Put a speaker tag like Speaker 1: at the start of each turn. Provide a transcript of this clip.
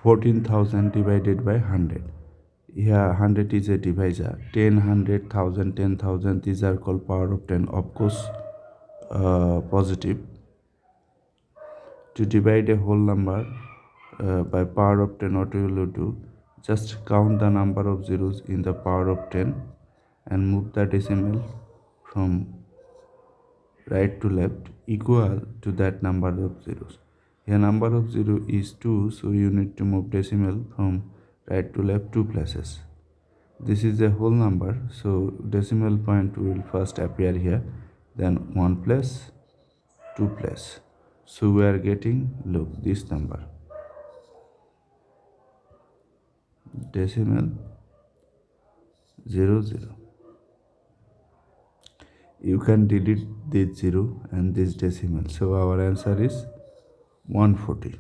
Speaker 1: 14,000 divided by 100. Here 100 is a divisor. 10, 100, 1000, 10,000, these are called power of 10. Of course, positive. To divide a whole number by power of 10, what we will do, just count the number of zeros in the power of 10 and move the decimal from right to left equal to that number of zeros. Here number of 0 is 2, so you need to move decimal from right to left 2 places. This is a whole number, so decimal point will first appear here, then 1 place, 2 place. So we are getting, look, this number, decimal 0 0. You can delete this 0 and this decimal, so our answer is 140.